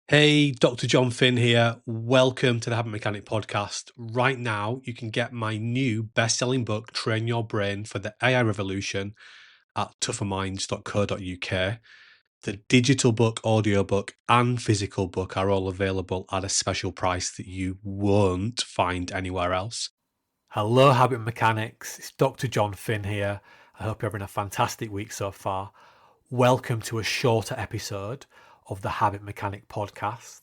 Hey, Dr. Jon Finn here. Welcome to the Habit Mechanic podcast. Right now, you can get my new best-selling book, Train Your Brain for the AI Revolution, at tougherminds.co.uk. The digital book, audiobook, and physical book are all available at a special price that you won't find anywhere else. Hello, Habit Mechanics. It's Dr. Jon Finn here. I hope you're having a fantastic week so far. Welcome to a shorter episode of the Habit Mechanic podcast.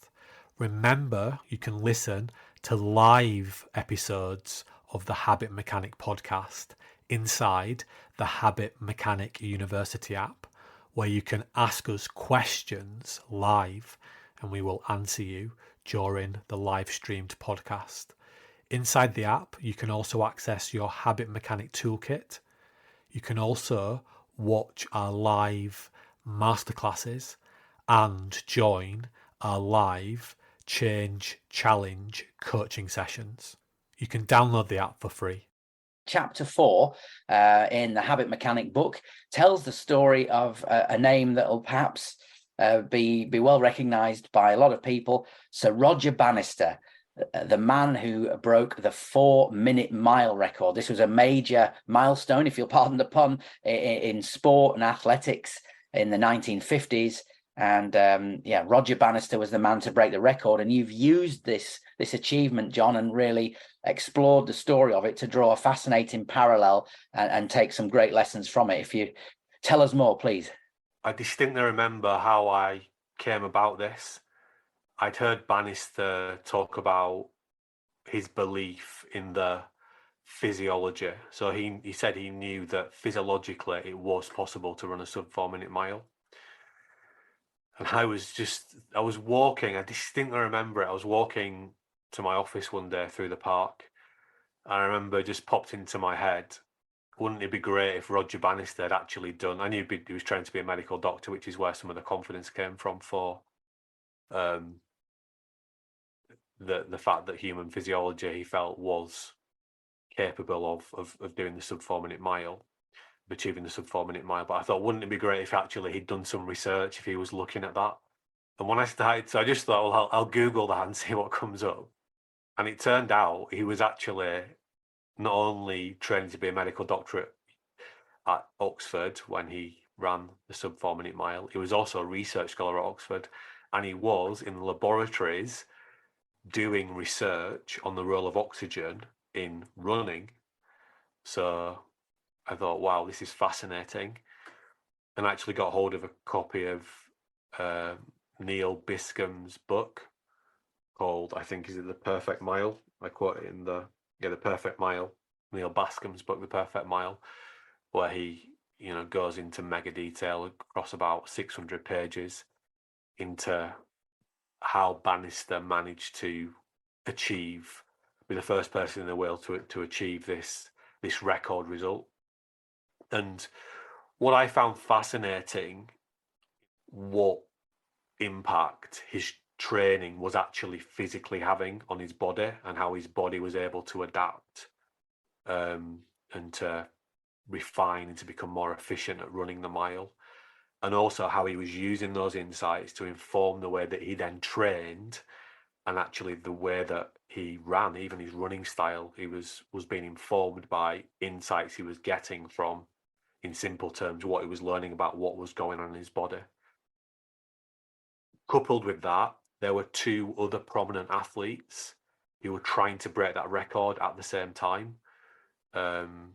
Remember, you can listen to live episodes of the Habit Mechanic podcast inside the Habit Mechanic University app, where you can ask us questions live and we will answer you during the live streamed podcast. Inside the app, you can also access your Habit Mechanic Toolkit. You can also watch our live masterclasses and join our live Change Challenge coaching sessions. You can download the app for free. Chapter 4 in the Habit Mechanic book tells the story of a name that will perhaps be well recognized by a lot of people. Sir Roger Bannister, the man who broke the 4-minute mile record. This was a major milestone, if you'll pardon the pun, in sport and athletics in the 1950s. And Roger Bannister was the man to break the record. And you've used this achievement, John, and really explored the story of it to draw a fascinating parallel and take some great lessons from it. If you tell us more, please. I distinctly remember how I came about this. I'd heard Bannister talk about his belief in the physiology. So he said he knew that physiologically it was possible to run a sub 4-minute mile. And I was walking, I distinctly remember it. I was walking to my office one day through the park. And I remember it just popped into my head, wouldn't it be great if Roger Bannister had actually done, I knew he was trying to be a medical doctor, which is where some of the confidence came from for the fact that human physiology he felt was capable of doing the sub 4-minute mile, of achieving the sub 4-minute mile. But I thought, wouldn't it be great if actually he'd done some research, if he was looking at that? And when I started, so I just thought, well, I'll Google that and see what comes up. And it turned out he was actually not only training to be a medical doctor at Oxford when he ran the sub 4-minute mile, he was also a research scholar at Oxford, and he was in laboratories doing research on the role of oxygen in running. So I thought, wow, this is fascinating, and I actually got hold of a copy of Neil Biscombe's book called, I think, is it The Perfect Mile? I quote it in The Perfect Mile, Neil Bascombe's book, The Perfect Mile, where he goes into mega detail across about 600 pages into how Bannister managed to be the first person in the world to achieve this record result. And what I found fascinating, what impact his training was actually physically having on his body, and how his body was able to adapt and to refine and to become more efficient at running the mile. And also how he was using those insights to inform the way that he then trained, and actually the way that he ran, even his running style, he was being informed by insights he was getting from, in simple terms, what he was learning about what was going on in his body. Coupled with that, there were 2 other prominent athletes who were trying to break that record at the same time. An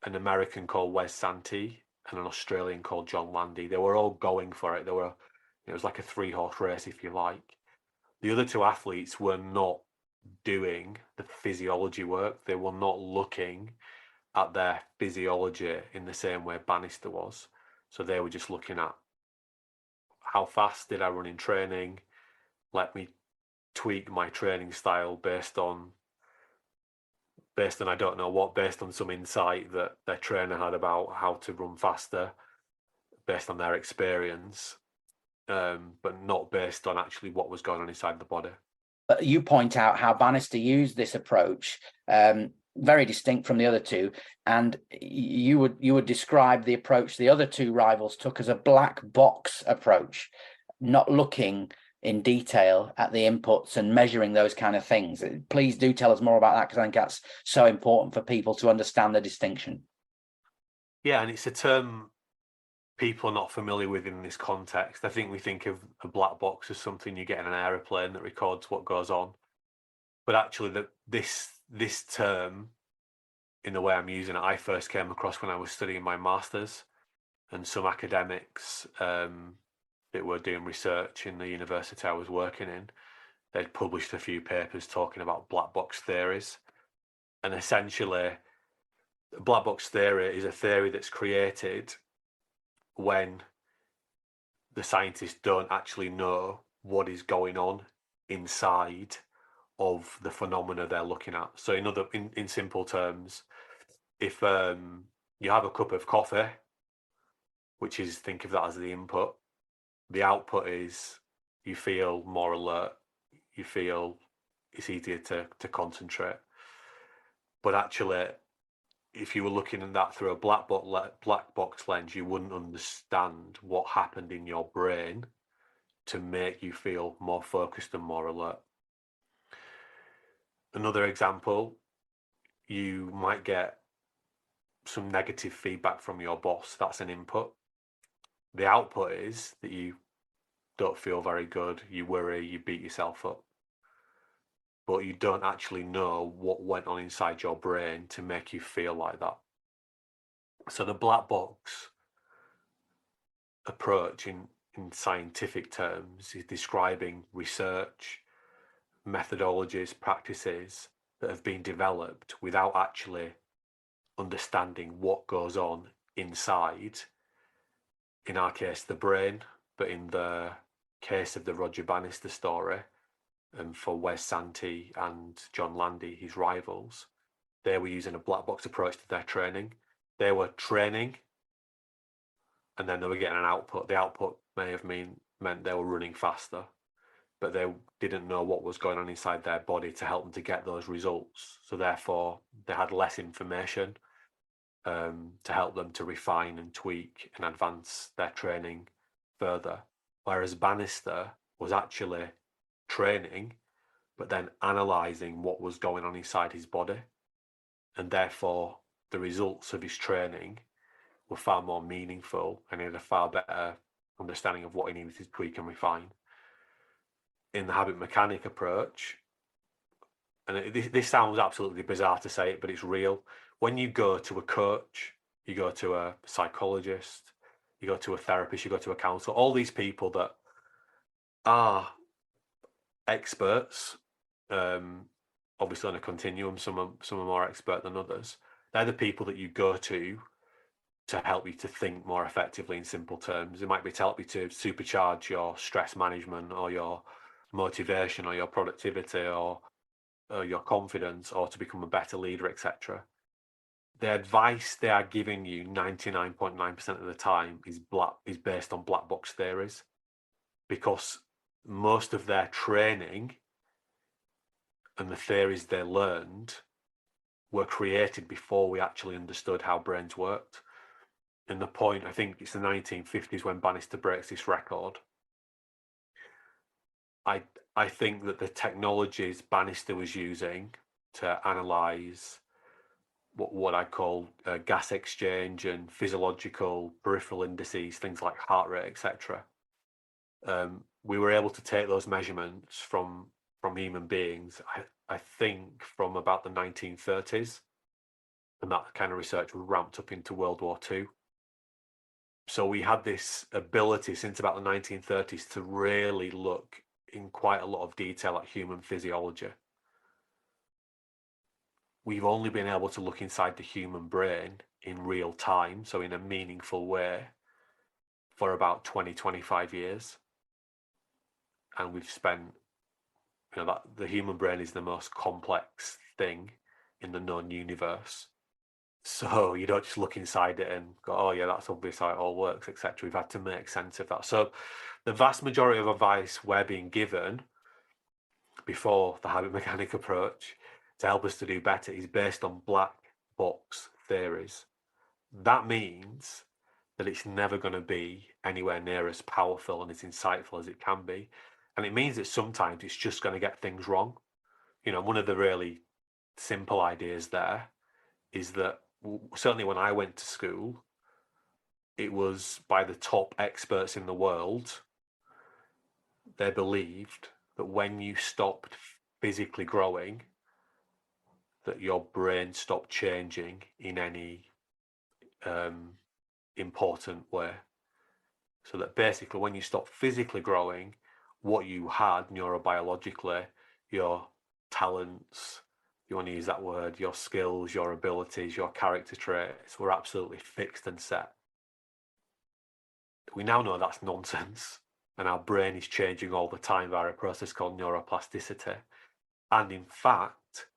American called Wes Santee and an Australian called John Landy. They were all going for it. It was like a 3-horse race, if you like. The other 2 athletes were not doing the physiology work. They were not looking at their physiology in the same way Bannister was. So they were just looking at, how fast did I run in training? Let me tweak my training style based on I don't know what, based on some insight that their trainer had about how to run faster, based on their experience, but not based on actually what was going on inside the body. You point out how Bannister used this approach, very distinct from the other 2, and you would describe the approach the other 2 rivals took as a black box approach. not looking in detail at the inputs and measuring those kind of things. Please do tell us more about that, because I think that's so important for people to understand the distinction. Yeah, and it's a term people are not familiar with in this context. I think we think of a black box as something you get in an aeroplane that records what goes on, but actually this term, in the way I'm using it, I first came across when I was studying my master's, and some academics that were doing research in the university I was working in, they'd published a few papers talking about black box theories. And essentially, black box theory is a theory that's created when the scientists don't actually know what is going on inside of the phenomena they're looking at. So in simple terms, if you have a cup of coffee, which is, think of that as the input, the output is you feel more alert, you feel it's easier to concentrate. But actually, if you were looking at that through a black box lens, you wouldn't understand what happened in your brain to make you feel more focused and more alert. Another example, you might get some negative feedback from your boss. That's an input. The output is that you don't feel very good, you worry, you beat yourself up. But you don't actually know what went on inside your brain to make you feel like that. So the black box approach in scientific terms is describing research, methodologies, practices that have been developed without actually understanding what goes on inside, in our case, the brain, but in the case of the Roger Bannister story, and for Wes Santee and John Landy, his rivals, they were using a black box approach to their training. They were training, and then they were getting an output. The output may have meant they were running faster, but they didn't know what was going on inside their body to help them to get those results. So therefore, they had less information to help them to refine and tweak and advance their training further. Whereas Bannister was actually training, but then analysing what was going on inside his body. And therefore, the results of his training were far more meaningful, and he had a far better understanding of what he needed to tweak and refine. In the habit mechanic approach, and this sounds absolutely bizarre to say it, but it's real. When you go to a coach, you go to a psychologist, you go to a therapist, you go to a counsellor, all these people that are experts, obviously on a continuum, some are more expert than others. They're the people that you go to help you to think more effectively in simple terms. It might be to help you to supercharge your stress management or your motivation or your productivity or your confidence, or to become a better leader, etc. The advice they are giving you 99.9% of the time is based on black box theories, because most of their training and the theories they learned were created before we actually understood how brains worked. And the point, I think it's the 1950s when Bannister breaks this record. I think that the technologies Bannister was using to analyse what I call gas exchange and physiological peripheral indices, things like heart rate, etc. We were able to take those measurements from human beings, I think from about the 1930s, and that kind of research was ramped up into World War II. So we had this ability since about the 1930s to really look in quite a lot of detail at human physiology. We've only been able to look inside the human brain in real time, so in a meaningful way, for about 20-25 years. And we've spent, that the human brain is the most complex thing in the known universe. So you don't just look inside it and go, oh yeah, that's obvious how it all works, etc. We've had to make sense of that. So the vast majority of advice we're being given before the habit mechanic approach to help us to do better is based on black box theories. That means that it's never going to be anywhere near as powerful and as insightful as it can be. And it means that sometimes it's just going to get things wrong. One of the really simple ideas there is that certainly when I went to school, it was by the top experts in the world. They believed that when you stopped physically growing, that your brain stopped changing in any important way. So that basically when you stop physically growing, what you had neurobiologically, your talents, you want to use that word, your skills, your abilities, your character traits were absolutely fixed and set. We now know that's nonsense, and our brain is changing all the time via a process called neuroplasticity. And in fact,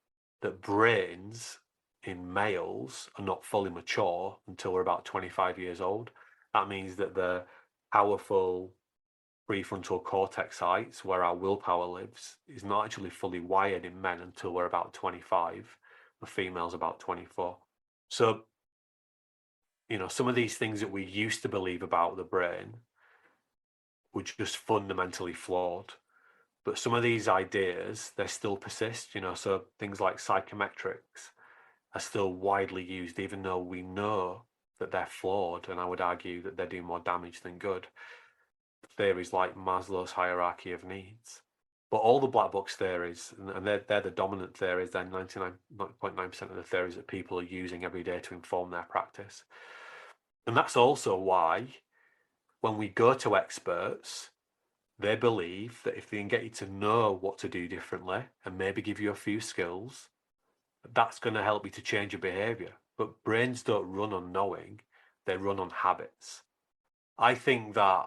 that brains in males are not fully mature until we're about 25 years old. That means that the powerful prefrontal cortex sites where our willpower lives is not actually fully wired in men until we're about 25, the females about 24. So, some of these things that we used to believe about the brain were just fundamentally flawed. But some of these ideas, they still persist, so things like psychometrics are still widely used, even though we know that they're flawed, and I would argue that they do more damage than good. Theories like Maslow's hierarchy of needs. But all the black box theories, and they're the dominant theories, they're 99.9% of the theories that people are using every day to inform their practice. And that's also why when we go to experts, they believe that if they can get you to know what to do differently and maybe give you a few skills, that's going to help you to change your behavior. But brains don't run on knowing, they run on habits. I think that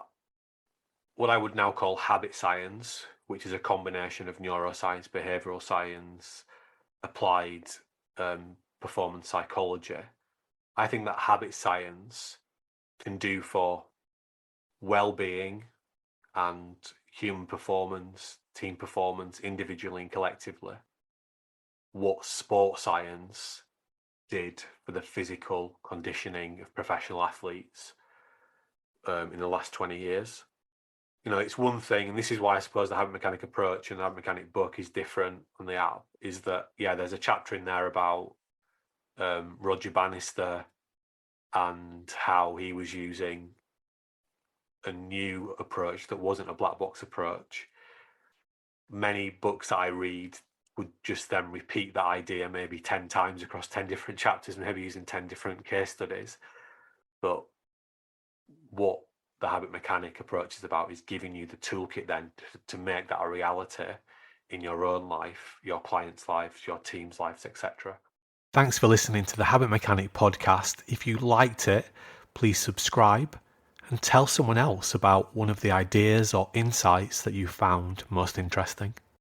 what I would now call habit science, which is a combination of neuroscience, behavioral science, applied performance psychology, I think that habit science can do for well-being and human performance, team performance, individually and collectively, what sports science did for the physical conditioning of professional athletes in the last 20 years. It's one thing, and this is why I suppose the Habit Mechanic approach and the Habit Mechanic book is different on the app, is that, there's a chapter in there about Roger Bannister and how he was using a new approach that wasn't a black box approach. Many books that I read would just then repeat that idea maybe 10 times across 10 different chapters, maybe using 10 different case studies. But what the Habit Mechanic approach is about is giving you the toolkit then to make that a reality in your own life, your clients' lives, your team's lives, etc. Thanks for listening to the Habit Mechanic podcast. If you liked it, please subscribe and tell someone else about one of the ideas or insights that you found most interesting.